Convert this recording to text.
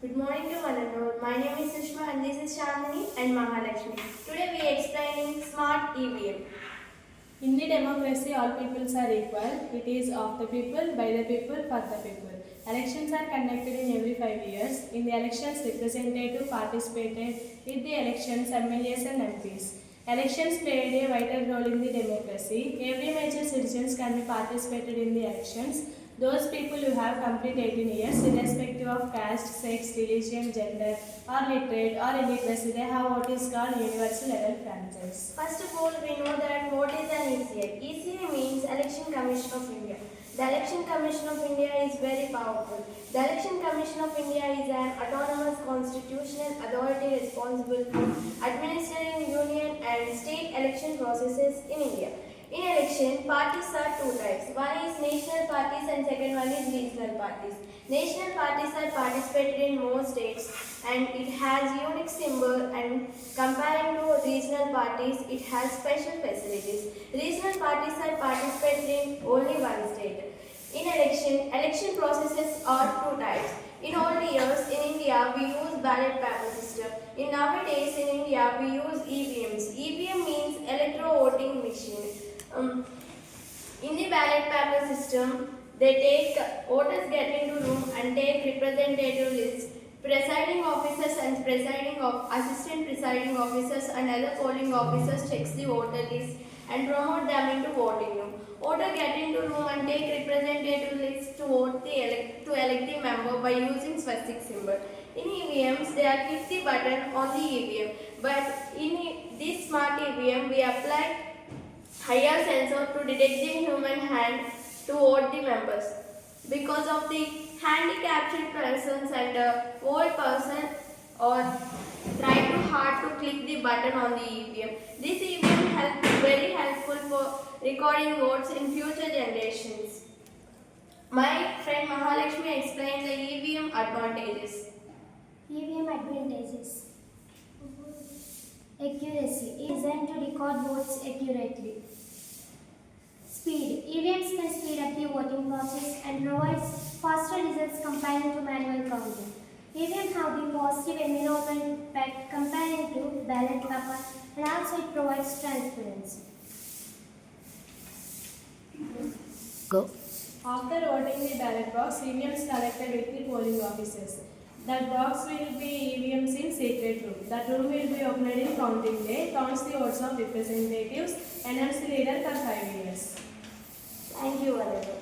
Good morning to one and all. My name is Sushma and this is Chandani and Mahalakshmi. Today we are explaining Smart EVM. In the democracy, all peoples are equal. It is of the people, by the people, for the people. Elections are conducted in every 5 years. In the elections, representative participated with the elections, MLAs and MPs. Elections played a vital role in the democracy. Every major citizens can be participated in the elections. Those people who have complete 18 years, irrespective of caste, sex, religion, gender, or literate or illiteracy, they have what is called universal level franchise. First of all, we know that what is an ECI? ECI means Election Commission of India. The Election Commission of India is very powerful. The Election Commission of India is an autonomous constitutional authority responsible for administering union and state election processes in India. In election, parties are two types. One is national parties and second one is regional parties. National parties are participated in most states and it has unique symbol, and comparing to regional parties, it has special facilities. Regional parties are participated in only one state. In election processes are two types. In old years, in India, we use ballot paper system. In nowadays, in India, we use EVMs. EVM means electro-voting machine. In the ballot paper system, voters get into room and take representative lists. Presiding officers and assistant presiding officers and other polling officers checks the voter list and promote them into voting room. Voter get into room and take representative lists to elect the member by using swastik symbol. In EVMs, they are click the button on the EVM, but in this smart EVM, we apply higher sensor to detect the human hand to vote the members. Because of the handicapped persons and old person or try too hard to click the button on the EVM. This EVM is very helpful for recording votes in future generations. My friend Mahalakshmi explained the EVM advantages. EVM advantages. Accuracy is designed to record votes accurately. Speed. EVMs can speed up the voting process and provides faster results compared to manual counting. EVMs have the positive environmental impact compared to ballot paper, and also it provides transparency. Go. After voting the ballot box, EVMs collected with the polling officers. That box will be EVMs in secret room. That room will be opened in counting day, counts the votes of representatives, announce the leader for 5 years. Thank you, Valera.